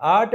8